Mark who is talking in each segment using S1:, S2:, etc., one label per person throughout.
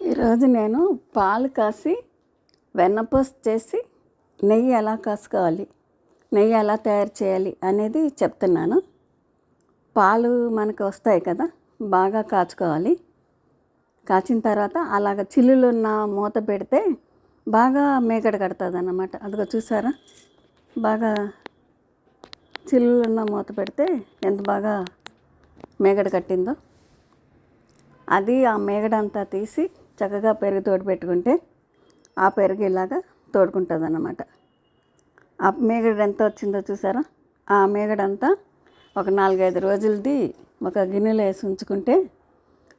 S1: ఈరోజు నేను పాలు కాసి వెన్నపూస చేసి నెయ్యి ఎలా కాసుకోవాలి, నెయ్యి ఎలా తయారు చేయాలి అనేది చెప్తున్నాను. పాలు మనకు వస్తాయి కదా, బాగా కాచుకోవాలి. కాచిన తర్వాత అలాగ చిల్లులున్న మూత పెడితే బాగా మేగడ కడుతుంది అన్నమాట. అదిగో చూసారా, బాగా చిల్లులున్న మూత పెడితే ఎంత బాగా మేగడ కట్టిందో. అది ఆ మేగడంతా తీసి చక్కగా పెరుగు తోడు పెట్టుకుంటే ఆ పెరుగు ఇలాగా తోడుకుంటుంది అన్నమాట. ఆ మేగడ ఎంత వచ్చిందో చూసారా. ఆ మేగడంతా ఒక 4-5 రోజులది ఒక గిన్నెలో వేసి ఉంచుకుంటే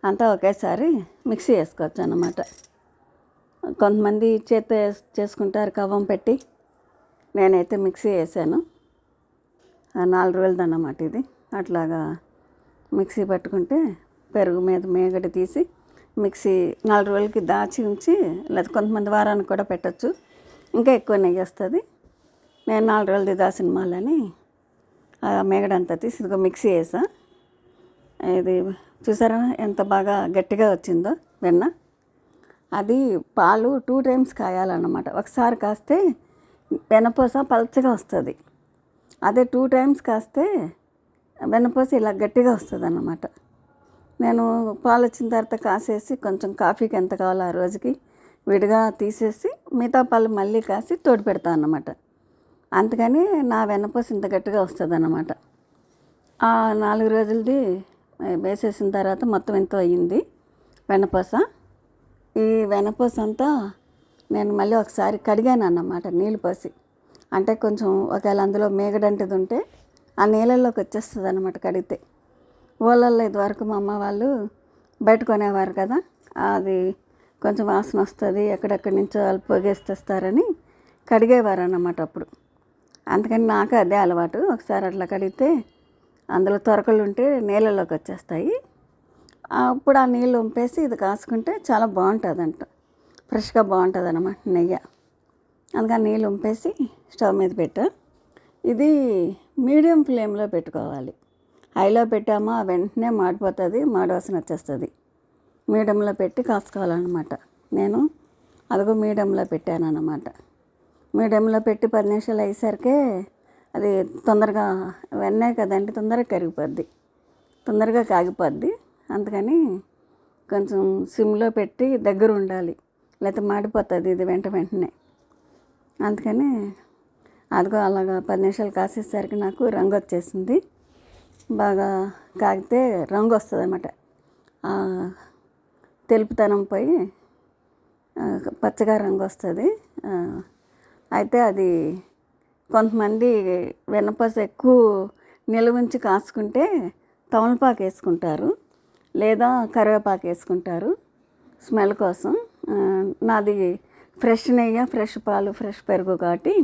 S1: అంతా ఒకేసారి మిక్సీ వేసుకోవచ్చు అన్నమాట. కొంతమంది చేత్తో చేసుకుంటారు కవ్వం పెట్టి, నేనైతే మిక్సీ వేసాను. 4 రోజులది అన్నమాట ఇది. అట్లాగా మిక్సీ పట్టుకుంటే పెరుగు మీద మేగడ తీసి మిక్సీ 4 రోజులకి దాచి ఉంచి, లేదా కొంతమంది వారానికి కూడా పెట్టచ్చు, ఇంకా ఎక్కువ నెయ్యి వస్తుంది. నేను 4 రోజులది దాచిన మాలని ఆ మేగడంతా తీసి ఇదిగో మిక్సీ వేసా. ఇది చూసారా ఎంత బాగా గట్టిగా వచ్చిందో వెన్న. అది పాలు 2 టైమ్స్ కాయాలన్నమాట. ఒకసారి కాస్తే వెన్నపూస పలచగా వస్తుంది. అదే 2 టైమ్స్ కాస్తే వెన్నపూస ఇలా గట్టిగా వస్తుంది అన్నమాట. నేను పాలు వచ్చిన తర్వాత కాసేసి కొంచెం కాఫీకి ఎంత కావాలో ఆ రోజుకి విడిగా తీసేసి మిగతా పాలు మళ్ళీ కాసి తోడు పెడతాను అన్నమాట. అందుకని నా వెన్నపూస ఇంత గట్టిగా వస్తుంది అన్నమాట. ఆ 4 రోజులది వేసేసిన తర్వాత మొత్తం ఎంతో అయ్యింది వెన్నపూస. ఈ వెన్నపూస అంతా నేను మళ్ళీ ఒకసారి కడిగాను అన్నమాట నీళ్ళు పోసి. అంటే కొంచెం ఒకవేళ అందులో మేగడంటిది ఉంటే ఆ నీళ్ళల్లోకి వచ్చేస్తుంది అన్నమాట కడిగితే. ఊళ్ళల్లో ఇదివరకు మా అమ్మ వాళ్ళు బయట కొనేవారు కదా, అది కొంచెం వాసన వస్తుంది, ఎక్కడెక్కడి నుంచో వాళ్ళు పొగేస్తేస్తారని కడిగేవారు అన్నమాట అప్పుడు. అందుకని నాకు అదే అలవాటు. ఒకసారి అట్లా కడిగితే అందులో తొరకలు ఉంటే నీళ్ళలోకి వచ్చేస్తాయి. అప్పుడు ఆ నీళ్ళు వంపేసి ఇది కాసుకుంటే చాలా బాగుంటుందంట, ఫ్రెష్గా బాగుంటుంది అన్నమాట నెయ్యి. అందుకని నీళ్ళు వంపేసి స్టవ్ మీద పెట్టా. ఇది మీడియం ఫ్లేమ్లో పెట్టుకోవాలి. హైలో పెట్టామా వెంటనే మాడిపోతుంది, మాడవాసన వచ్చేస్తుంది. మీడియంలో పెట్టి కాసుకోవాలన్నమాట. నేను అదిగో మీడియంలో పెట్టాను అన్నమాట. మీడియంలో పెట్టి 10 నిమిషాలు అయ్యేసరికే అది తొందరగా వెన్నే కదండి, తొందరగా కరిగిపోద్ది, తొందరగా కాగిపోద్ది. అందుకని కొంచెం సిమ్లో పెట్టి దగ్గర ఉండాలి, లేకపోతే మాడిపోతుంది ఇది వెంటనే. అందుకని అదిగో అలాగా 10 నిమిషాలు కాసేసరికి నాకు రంగు వచ్చేసింది. బాగా కాగితే రంగు వస్తుంది అన్నమాట. తెలుపుతనం పోయి పచ్చగా రంగు వస్తుంది. అయితే అది కొంతమంది వెన్నపూస ఎక్కువ నిలువుంచి కాసుకుంటే తమలపాకు వేసుకుంటారు, లేదా కరివేపాకు వేసుకుంటారు స్మెల్ కోసం. నాది ఫ్రెష్ నెయ్యి, ఫ్రెష్ పాలు, ఫ్రెష్ పెరుగు కాబట్టి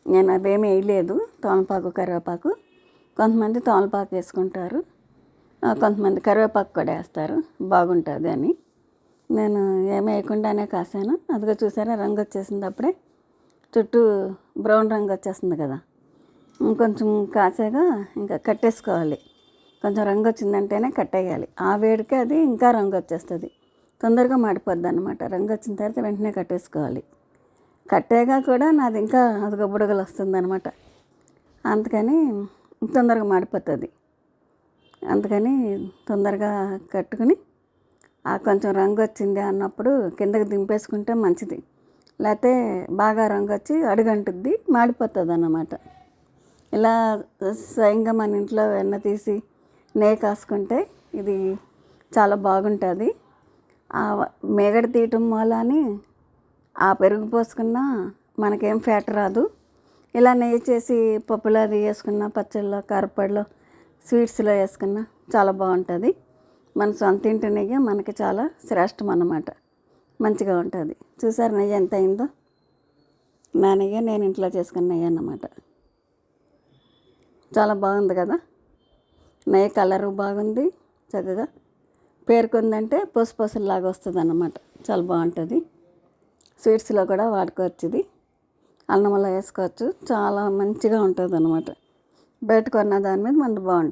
S1: నేను అవేమీ వేయలేదు, తమలపాకు కరివేపాకు. కొంతమంది తమలపాకు వేసుకుంటారు, కొంతమంది కరివేపాకు కూడా వేస్తారు, బాగుంటుంది అని. నేను ఏమి వేయకుండానే కాసాను. అదిగో చూసారా రంగు వచ్చేసింది. అప్పుడే చుట్టూ బ్రౌన్ రంగు వచ్చేస్తుంది కదా. ఇంకొంచెం కాసాగా ఇంకా కట్టేసుకోవాలి. కొంచెం రంగు వచ్చిందంటేనే కట్టేయాలి. ఆ వేడికి అది ఇంకా రంగు వచ్చేస్తుంది, తొందరగా మాడిపోద్ది అన్నమాట. రంగు వచ్చిన తర్వాత వెంటనే కట్టేసుకోవాలి. కట్టేగా కూడా నాది ఇంకా అదిగో బుడగలు వస్తుంది అనమాట. అందుకని తొందరగా మాడిపోతుంది. అందుకని తొందరగా కట్టుకుని ఆ కొంచెం రంగు వచ్చింది అన్నప్పుడు కిందకి దింపేసుకుంటే మంచిది. లేకపోతే బాగా రంగు వచ్చి అడుగంటుద్ది, మాడిపోతుంది అన్నమాట. ఇలా స్వయంగా మన ఇంట్లో వెన్న తీసి నెయ్యి కాసుకుంటే ఇది చాలా బాగుంటుంది. ఆ మేగడ తీయటం మూలాని ఆ పెరుగు పోసుకున్నా మనకేం ఫ్యాట్ రాదు. ఇలా నెయ్యి చేసి పప్పులో అది వేసుకున్న, పచ్చళ్ళలో, కారపొడిలో, స్వీట్స్లో వేసుకున్నా చాలా బాగుంటుంది. మన సొంత ఇంటి నెయ్యి మనకి చాలా శ్రేష్టం అన్నమాట, మంచిగా ఉంటుంది. చూసారు నెయ్యి ఎంత అయిందో. నా నెయ్యి నేను ఇంట్లో చేసుకున్న నెయ్యి అన్నమాట. చాలా బాగుంది కదా. నెయ్యి కలరు బాగుంది, చక్కగా పేరుకుందంటే పూసలాగా వస్తుంది అన్నమాట. చాలా బాగుంటుంది. స్వీట్స్లో కూడా వాడుకోవచ్చు. ఇది అన్నంలో వేసుకోవచ్చు, చాలా మంచిగా ఉంటుంది అన్నమాట. బయట కొన్న దాని మీద మనకు బాగుంటుంది.